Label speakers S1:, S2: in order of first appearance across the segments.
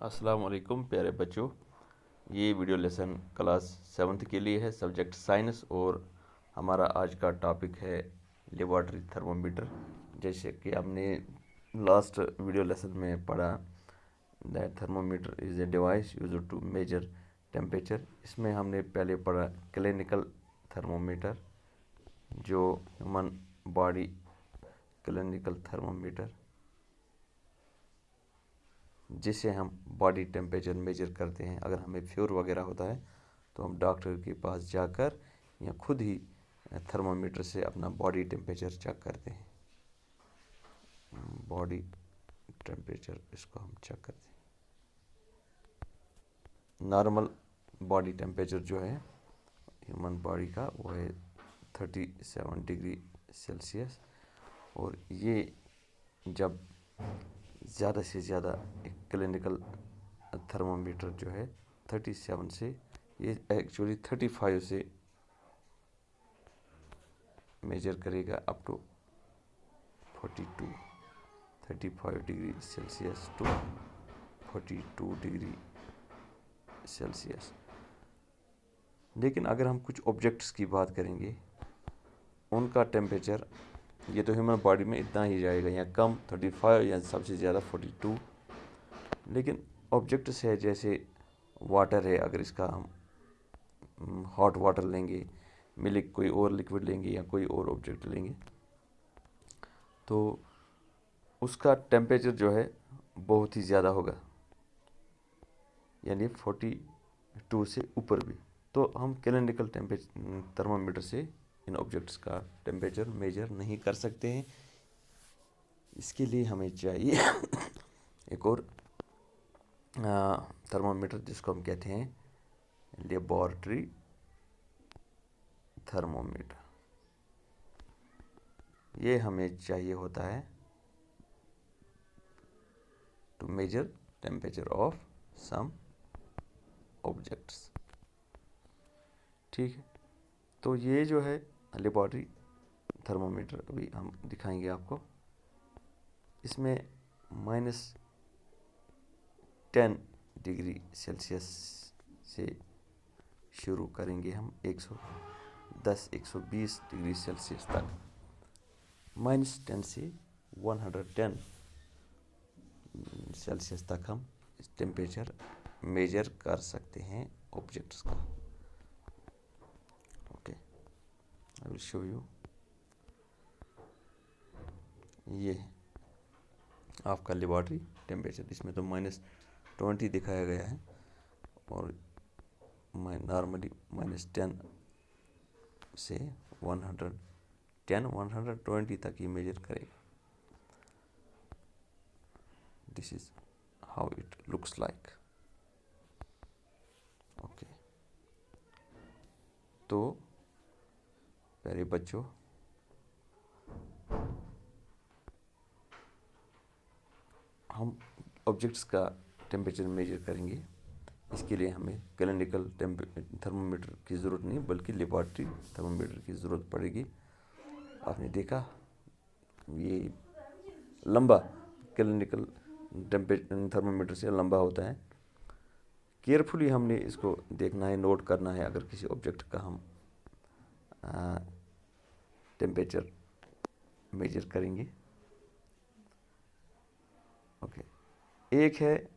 S1: अस्सलाम वालेकुम प्यारे बच्चों। ये वीडियो लेसन क्लास 7th के लिए है, सब्जेक्ट साइंस। और हमारा आज का टॉपिक है लेबॉर्ट्री थर्मोमीटर। जैसे कि हमने लास्ट वीडियो लेसन में पढ़ा, that thermometer is a device used to measure temperature. इसमें हमने पहले पढ़ा क्लिनिकल थर्मोमीटर, जो ह्यूमन बॉडी क्लिनिकल थर्मोमीटर, जिससे हम बॉडी टेम्परेचर मेजर करते हैं। अगर हमें फीवर वगैरह होता है तो हम डॉक्टर के पास जाकर या खुद ही थर्मोमीटर से अपना बॉडी टेम्परेचर चेक करते हैं। बॉडी टेम्परेचर इसको हम चेक करते हैं। नॉर्मल बॉडी टेम्परेचर जो है ह्यूमन बॉडी का, वो है 37 डिग्री सेल्सियस। और ये जब ज़्यादा से ज़्यादा एक क्लिनिकल थर्मोमीटर जो है 37 से, ये एक्चुअली 35 से मेजर करेगा up to 35 degree Celsius to 42 degree Celsius. लेकिन अगर हम कुछ ऑब्जेक्ट्स की बात करेंगे, उनका टेम्परेचर, ये तो ह्यूमन बॉडी में इतना ही जाएगा, या कम 35 या सबसे ज़्यादा 42। लेकिन ऑब्जेक्ट्स है जैसे वाटर है, अगर इसका हम हॉट वाटर लेंगे, मिल्क, कोई और लिक्विड लेंगे या कोई और ऑब्जेक्ट लेंगे, तो उसका टेम्परेचर जो है बहुत ही ज़्यादा होगा, यानी 42 से ऊपर भी। तो हम क्लिनिकल टेम्परेचर थर्मामीटर से इन ऑब्जेक्ट्स का टेम्परेचर मेजर नहीं कर सकते हैं। इसके लिए हमें चाहिए एक और थर्मामीटर, जिसको हम कहते हैं लेबॉर्ट्री थर्मोमीटर। ये हमें चाहिए होता है to measure temperature of some objects. ठीक है, तो ये जो है लेबॉर्ट्री थर्मोमीटर, अभी हम दिखाएंगे आपको। इसमें -10 डिग्री सेल्सियस से शुरू करेंगे हम, 110-120 डिग्री सेल्सियस तक, -10 से 110 सेल्सियस तक हम टेम्परेचर मेजर कर सकते हैं ऑब्जेक्ट्स का। Okay, I will show you. ये आपका लेबॉर्ट्री टेम्परेचर, इसमें तो -20 दिखाया गया है, और नॉर्मली -10 से 110-120 तक ही मेजर करेगा। This is how it looks like. Okay, तो प्यारे बच्चों, हम ऑब्जेक्ट्स का टेम्परेचर मेजर करेंगे। इसके लिए हमें क्लिनिकल थर्मोमीटर की ज़रूरत नहीं, बल्कि लेबॉर्ट्री थर्मोमीटर की ज़रूरत पड़ेगी। आपने देखा, ये लंबा क्लिनिकल थर्मोमीटर से लंबा होता है। केयरफुली हमने इसको देखना है, नोट करना है, अगर किसी ऑब्जेक्ट का हम टेम्परेचर मेजर करेंगे। ओके, एक है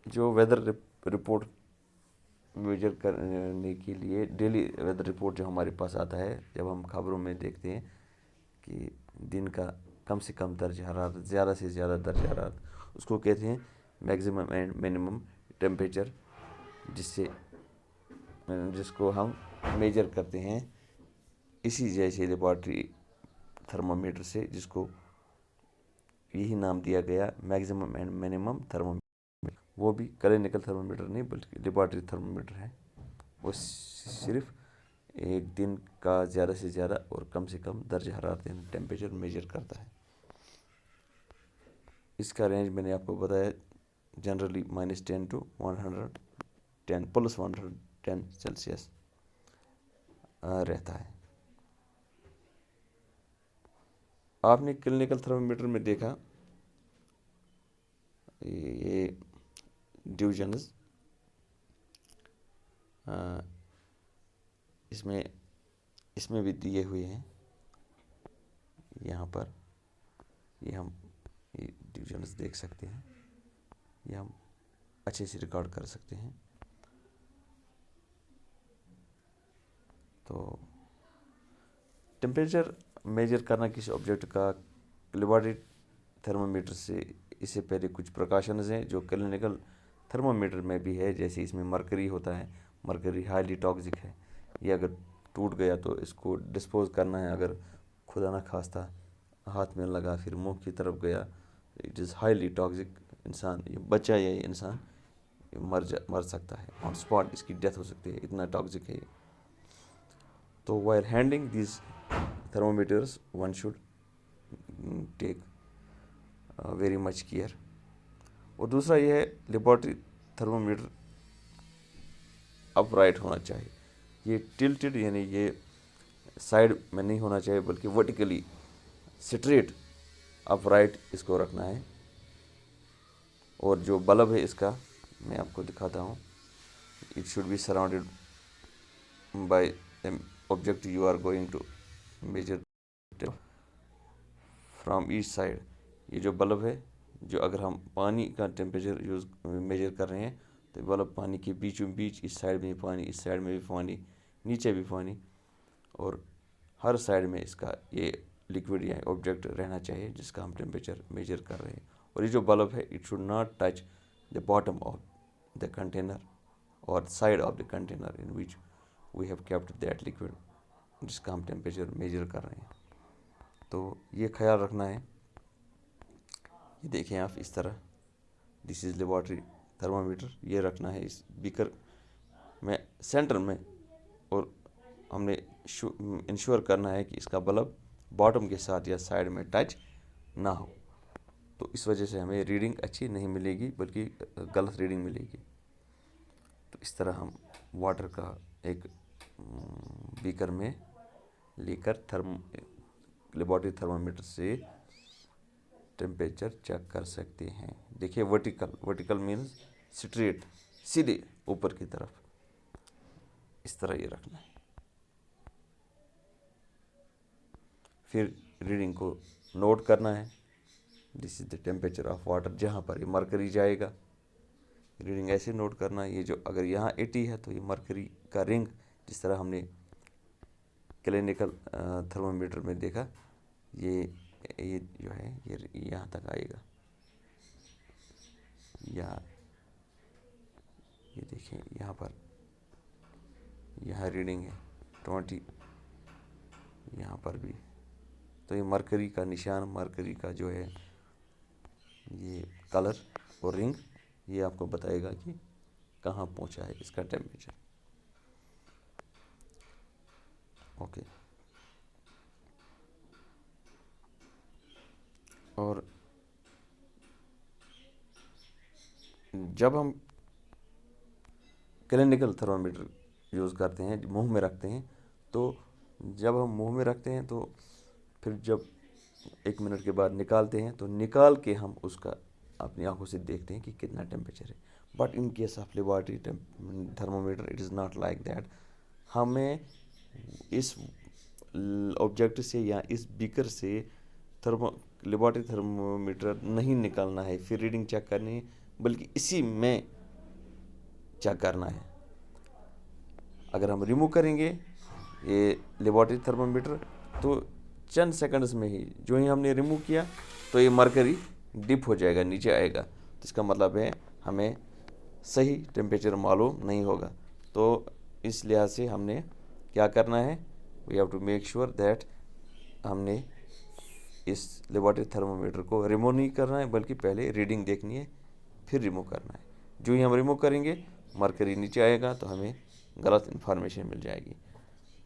S1: जो वेदर रिपोर्ट मेजर करने के लिए, डेली वेदर रिपोर्ट जो हमारे पास आता है, जब हम खबरों में देखते हैं कि दिन का कम से कम दर्ज हरारत, ज़्यादा से ज़्यादा दर्ज हरारत, उसको कहते हैं मैक्सिमम एंड मिनिमम टेम्परेचर, जिसको हम मेजर करते हैं इसी जैसे लेबॉर्ट्री थर्मोमीटर से, जिसको यही नाम दिया गया मैक्सिमम एंड मिनिमम थर्मोमीटर। वो भी क्लिनिकल थर्मोमीटर नहीं, बल्कि लेबॉर्ट्री थर्मोमीटर है। वो सिर्फ एक दिन का ज़्यादा से ज़्यादा और कम से कम दर्ज हरारत यानी टेम्परेचर मेजर करता है। इसका रेंज मैंने आपको बताया, जनरली -10 to 110 +110 सेल्सियस रहता है। आपने क्लिनिकल थर्मोमीटर में देखा, ये डिविजन्स इसमें भी दिए हुए हैं। यहाँ पर ये हम ये डिविजन्स देख सकते हैं, ये हम अच्छे से रिकॉर्ड कर सकते हैं। तो टेम्परेचर मेजर करना किसी ऑब्जेक्ट का लेबोरेटरी थर्मोमीटर से, इससे पहले कुछ प्रिकॉशंस हैं जो क्लिनिकल थर्मोमीटर में भी है। जैसे इसमें मरकरी होता है, मरकरी हाईली टॉक्सिक है, ये अगर टूट गया तो इसको डिस्पोज करना है। अगर खुदा ना खास्ता हाथ में लगा फिर मुंह की तरफ गया, इट इज़ हाईली टॉक्सिक। इंसान, ये बच्चा या ये इंसान मर सकता है ऑन स्पॉट, इसकी डेथ हो सकती है, इतना टॉक्सिक है ये। तो while handling these thermometers one should take very much care। और दूसरा ये है लेबोरेटरी थर्मोमीटर अपराइट होना चाहिए। ये टिल्टेड यानी ये साइड में नहीं होना चाहिए, बल्कि वर्टिकली स्ट्रेट अपराइट इसको रखना है। और जो बल्ब है इसका मैं आपको दिखाता हूँ, it should be surrounded by the object you are going to measure from each side. ये जो बल्ब है, जो अगर हम पानी का टेम्परेचर मेजर कर रहे हैं तो बल्ब पानी के बीचों बीच, इस साइड में पानी, इस साइड में भी पानी, नीचे भी पानी, और हर साइड में इसका ये लिक्विड या ऑब्जेक्ट रहना चाहिए जिसका हम टेम्परेचर मेजर कर रहे हैं। और ये जो बल्ब है, it should not touch the bottom of the container और side of the container in which we have kept that liquid, जिसका हम टेम्परेचर मेजर कर रहे हैं। तो ये ख्याल रखना है। ये देखें आप इस तरह, दिस इज़ लेबोरेटरी थर्मामीटर, ये रखना है इस बीकर में सेंटर में, और हमने इंश्योर करना है कि इसका बल्ब बॉटम के साथ या साइड में टच ना हो। तो इस वजह से हमें रीडिंग अच्छी नहीं मिलेगी, बल्कि गलत रीडिंग मिलेगी। तो इस तरह हम वाटर का एक बीकर में लेकर लेबोरेटरी थर्मामीटर से टेम्परेचर चेक कर सकते हैं। देखिए वर्टिकल मीन्स स्ट्रेट, सीधे ऊपर की तरफ, इस तरह ये रखना है। फिर रीडिंग को नोट करना है। This is the temperature of water, जहाँ पर ये मरकरी जाएगा रीडिंग ऐसे नोट करना। ये जो अगर यहाँ 80 है तो ये मरकरी का रिंग, जिस तरह हमने क्लिनिकल थर्मामीटर में देखा, ये जो है ये यहाँ तक आएगा। ये देखें यहाँ पर, यहाँ रीडिंग है 20, यहाँ पर भी। तो ये मरकरी का निशान, मरकरी का जो है ये कलर और रिंग, ये आपको बताएगा कि कहाँ पहुँचा है इसका टेम्परेचर। ओके। और जब हम क्लिनिकल थर्मामीटर यूज़ करते हैं, मुंह में रखते हैं, तो जब हम मुंह में रखते हैं तो फिर जब 1 मिनट के बाद निकालते हैं, तो निकाल के हम उसका अपनी आंखों से देखते हैं कि कितना टेम्परेचर है। But in case of laboratory thermometer it is not like that. हमें इस ऑब्जेक्ट से या इस बीकर से लेबोरेटरी थर्मामीटर नहीं निकालना है फिर रीडिंग चेक करनी है, बल्कि इसी में चेक करना है। अगर हम रिमूव करेंगे ये लेबोरेटरी थर्मामीटर, तो चंद सेकंड्स में ही जो ही हमने रिमूव किया तो ये मरकरी डिप हो जाएगा, नीचे आएगा। तो इसका मतलब है हमें सही टेम्परेचर मालूम नहीं होगा। तो इस लिहाज से हमने क्या करना है, we have to make sure that हमने इस लेबोरेटरी थर्मामीटर को रिमूव नहीं करना है, बल्कि पहले रीडिंग देखनी है फिर रिमूव करना है। जो ही हम रिमूव करेंगे मरकरी नीचे आएगा तो हमें गलत इन्फॉर्मेशन मिल जाएगी।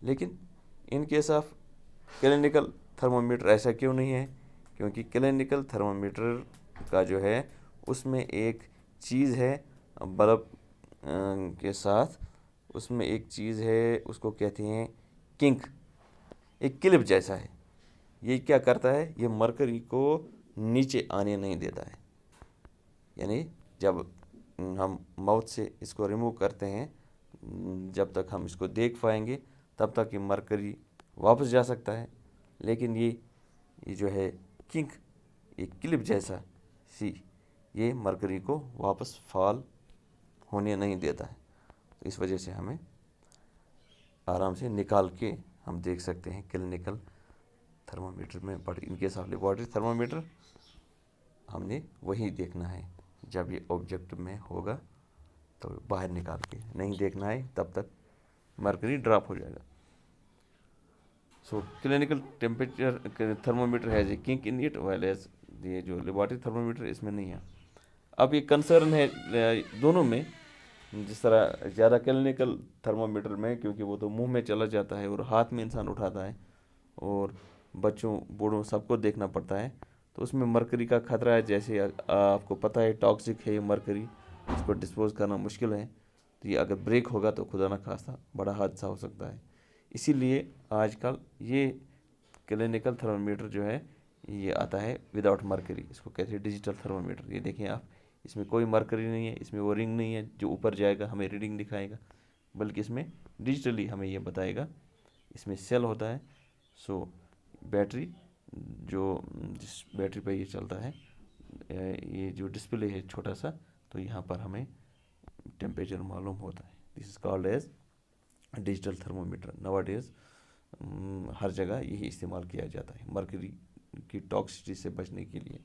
S1: लेकिन in case of clinical thermometer ऐसा क्यों नहीं है? क्योंकि क्लिनिकल थर्मामीटर का जो है उसमें एक चीज़ है बल्ब के साथ, उसमें एक चीज़ है उसको कहते हैं किंक, एक क्लिप जैसा है। ये क्या करता है, ये मरकरी को नीचे आने नहीं देता है। यानी जब हम माउथ से इसको रिमूव करते हैं, जब तक हम इसको देख पाएंगे तब तक ये मरकरी वापस जा सकता है। लेकिन ये जो है किंक, ये क्लिप जैसा सी, ये मरकरी को वापस फॉल होने नहीं देता है। तो इस वजह से हमें आराम से निकाल के हम देख सकते हैं क्लिनिकल थर्मामीटर में। But in case of laboratory thermometer हमने वही देखना है जब ये ऑब्जेक्ट में होगा, तो बाहर निकाल के नहीं देखना है, तब तक मरकरी ड्रॉप हो जाएगा। So clinical temperature thermometer has a kink in it, while as ये जो लेबोरेटरी थर्मामीटर इसमें नहीं है। अब ये कंसर्न है दोनों में, जिस तरह ज़्यादा क्लिनिकल थर्मामीटर में, क्योंकि वो तो मुंह में चला जाता है और हाथ में इंसान उठाता है और बच्चों बूढ़ों सबको देखना पड़ता है, तो उसमें मरकरी का खतरा है। जैसे आपको पता है टॉक्सिक है ये मरकरी, इसको डिस्पोज करना मुश्किल है। तो ये अगर ब्रेक होगा तो खुदा न खास्ता बड़ा हादसा हो सकता है। इसीलिए आजकल ये क्लिनिकल थर्मामीटर जो है ये आता है विदाउट मरकरी, इसको कहते हैं डिजिटल थर्मामीटर। ये देखें आप, इसमें कोई मरकरी नहीं है, इसमें वो रिंग नहीं है जो ऊपर जाएगा हमें रीडिंग दिखाएगा, बल्कि इसमें डिजिटली हमें ये बताएगा। इसमें सेल होता है। सो बैटरी जो जिस बैटरी पर ये चलता है, ये जो डिस्प्ले है छोटा सा, तो यहाँ पर हमें टेम्परेचर मालूम होता है। This is called as digital thermometer. Nowadays हर जगह यही इस्तेमाल किया जाता है मरकरी की टॉक्सिसिटी से बचने के लिए।